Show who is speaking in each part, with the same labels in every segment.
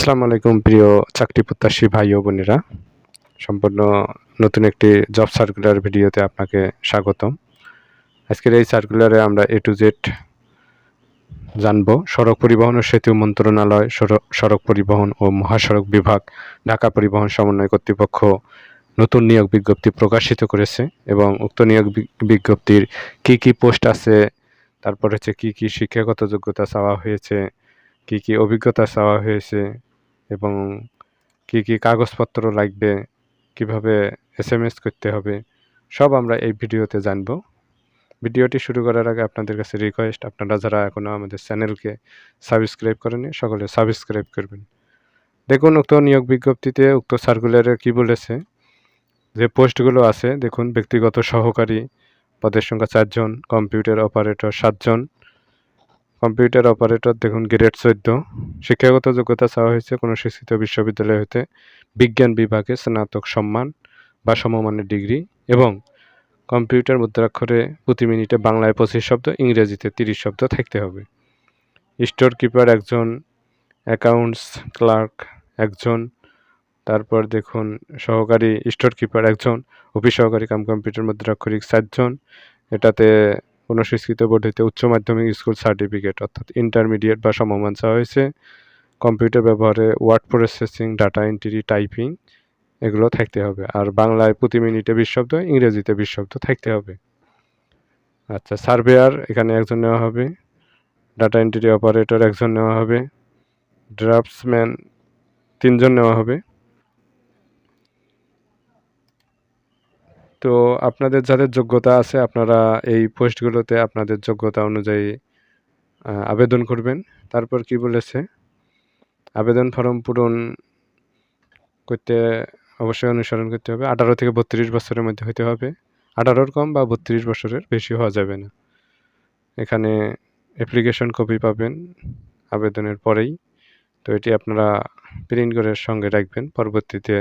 Speaker 1: আসসালামু আলাইকুম প্রিয় চাকরি প্রত্যাশী ভাই ও বোনেরা। সম্পূর্ণ নতুন একটি জব সার্কুলার ভিডিওতে আপনাকে স্বাগতম। আজকের এই সার্কুলারে আমরা A to Z জানবো। সড়ক পরিবহন ও সেতু মন্ত্রণালয়, সড়ক পরিবহন ও মহাসড়ক বিভাগ, ঢাকা পরিবহন সমন্বয় কর্তৃপক্ষ নতুন নিয়োগ বিজ্ঞপ্তি প্রকাশিত করেছে এবং উক্ত নিয়োগ বিজ্ঞপ্তির কি পোস্ট আছে, তারপর হচ্ছে কি শিক্ষাগত যোগ্যতা চাওয়া হয়েছে, কি অভিজ্ঞতা চাওয়া হয়েছে এবং কি কাগজপত্র লাগবে, কিভাবে SMS করতে হবে, সব আমরা এই ভিডিওতে জানব। ভিডিওটি শুরু করার আগে আপনাদের কাছে রিকোয়েস্ট, আপনারা যারা এখনও আমাদের চ্যানেলকে সাবস্ক্রাইব করেনি সকলে সাবস্ক্রাইব করবেন। দেখুন উক্ত নিয়োগ বিজ্ঞপ্তিতে উক্ত সার্কুলারে কি বলেছে, যে পোস্টগুলো আছে দেখুন, ব্যক্তিগত সহকারী পদের সংখ্যা 4 জন, কম্পিউটার অপারেটর 7 জন, কম্পিউটার অপারেটর দেখুন গ্রেড 14, শিক্ষাগত যোগ্যতা চাওয়া হয়েছে কোনো শিক্ষিত বিশ্ববিদ্যালয় হতে বিজ্ঞান বিভাগে স্নাতক সম্মান বা সমমানের ডিগ্রি এবং কম্পিউটার মুদ্রাক্ষরে প্রতি মিনিটে বাংলায় 25 শব্দ, ইংরেজিতে 30 শব্দ থাকতে হবে। স্টোর কিপার একজন, অ্যাকাউন্টস ক্লার্ক একজন, তারপর দেখুন সহকারী স্টোর কিপার একজন, অফিস সহকারী কাম কম্পিউটার মুদ্রাক্ষরিক 4 জন। এটাতে কোনো স্বীকৃত বোর্ড হইতে উচ্চ মাধ্যমিক স্কুল সার্টিফিকেট অর্থাৎ ইন্টারমিডিয়েট বা সমমান চাওয়া হয়েছে। কম্পিউটার ব্যবহারে word processing, data entry, typing এগুলো থাকতে হবে। আর বাংলায় প্রতি মিনিটে 20 শব্দ, ইংরেজিতে 20 শব্দ থাকতে হবে। আচ্ছা, সার্ভেয়ার এখানে একজন নেওয়া হবে, ডাটা এন্ট্রি অপারেটর একজন নেওয়া হবে, ড্রাফটসম্যান 3 জন নেওয়া হবে। তো আপনাদের যাদের যোগ্যতা আছে আপনারা এই পোস্টগুলোতে আপনাদের যোগ্যতা অনুযায়ী আবেদন করবেন। তারপর কি বলেছে, আবেদন ফর্ম পূরণ করতে অবশ্যই অনুসরণ করতে হবে। 18 থেকে 32 বছরের মধ্যে হতে হবে, 18-র কম বা 32 বছরের বেশি হওয়া যাবে না। এখানে অ্যাপ্লিকেশন কপি পাবেন আবেদনের পরেই, তো এটি আপনারা প্রিন্ট করে সঙ্গে রাখবেন, পরবর্তীতে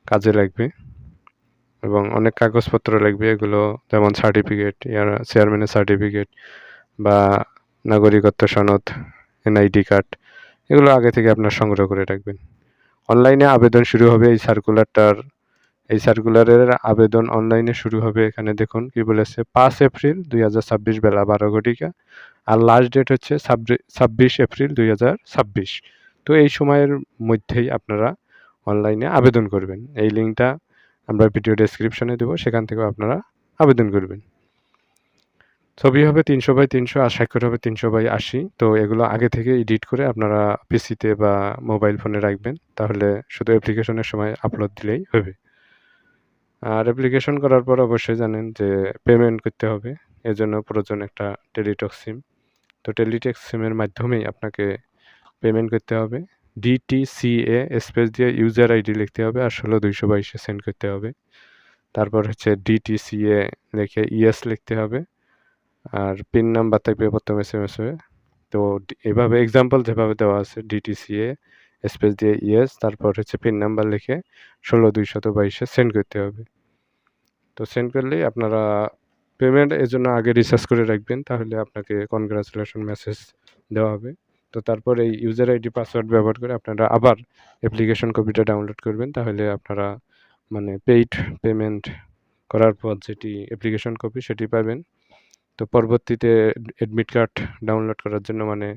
Speaker 1: কাজে লাগবে। এবং অনেক কাগজপত্র লাগবে, এগুলো যেমন সার্টিফিকেট, চেয়ারম্যানের সার্টিফিকেট বা নাগরিকত্ব সনদ, NID কার্ড, এগুলো আগে থেকে আপনার সংগ্রহ করে রাখবেন। অনলাইনে আবেদন শুরু হবে এই সার্কুলারের আবেদন অনলাইনে শুরু হবে। এখানে দেখুন কি বলেছে, 5 এপ্রিল 2026 বেলা 12 ঘটিকা, আর লাস্ট ডেট হচ্ছে 26 এপ্রিল 2026। তো এই সময়ের মধ্যেই আপনারা অনলাইনে আবেদন করবেন। এই লিঙ্কটা আমরা ভিডিও ডেসক্রিপশনে দেবো, সেখান থেকেও আপনারা আবেদন করবেন। ছবি হবে 300x300 আর স্বাক্ষর হবে 300x80। তো এগুলো আগে থেকে এডিট করে আপনারা পিসিতে বা মোবাইল ফোনে রাখবেন, তাহলে শুধু অ্যাপ্লিকেশনের সময় আপলোড দিলেই হবে। আর অ্যাপ্লিকেশন করার পর অবশ্যই জানেন যে পেমেন্ট করতে হবে, এজন্য প্রয়োজন একটা টেলিটক সিম। তো টেলিটক সিমের মাধ্যমেই আপনাকে পেমেন্ট করতে হবে। DTCA স্পেস দিয়ে ইউজার আইডি লিখতে হবে আর 16222 সেন্ড করতে হবে। তারপর হচ্ছে DTCA লিখে ইয়েস লিখতে হবে আর পিন নাম্বার থাকবে প্রথম SMS হয়ে। তো এভাবে এক্সাম্পল যেভাবে দেওয়া আছে, DTCA স্পেস দিয়ে ইয়েস, তারপর হচ্ছে পিন নাম্বার লিখে 16222 সেন্ড করতে হবে। তো সেন্ড করলেই আপনারা পেমেন্ট, এজন্য আগে রিসার্চ করে রাখবেন, তাহলে আপনাকে কনগ্রাচুলেশন মেসেজ দেওয়া হবে। তো তারপর এই ইউজার আইডি পাসওয়ার্ড ব্যবহার করে আপনারা আবার অ্যাপ্লিকেশন কপিটা ডাউনলোড করবেন, তাহলে আপনারা মানে পেইড পেমেন্ট করার পর যেটি অ্যাপ্লিকেশন কপি সেটি পাবেন। তো পরবর্তীতে অ্যাডমিট কার্ড ডাউনলোড করার জন্য মানে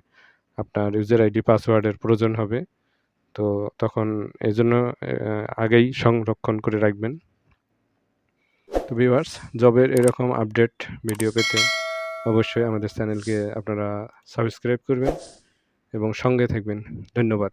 Speaker 1: আপনার ইউজার আইডি পাসওয়ার্ডের প্রয়োজন হবে। তো তখন এই জন্য আগেই সংরক্ষণ করে রাখবেন। তো ভিউয়ার্স, জবের এরকম আপডেট ভিডিও পেতে অবশ্যই আমাদের চ্যানেলকে আপনারা সাবস্ক্রাইব করবেন এবং সঙ্গে থাকবেন। ধন্যবাদ।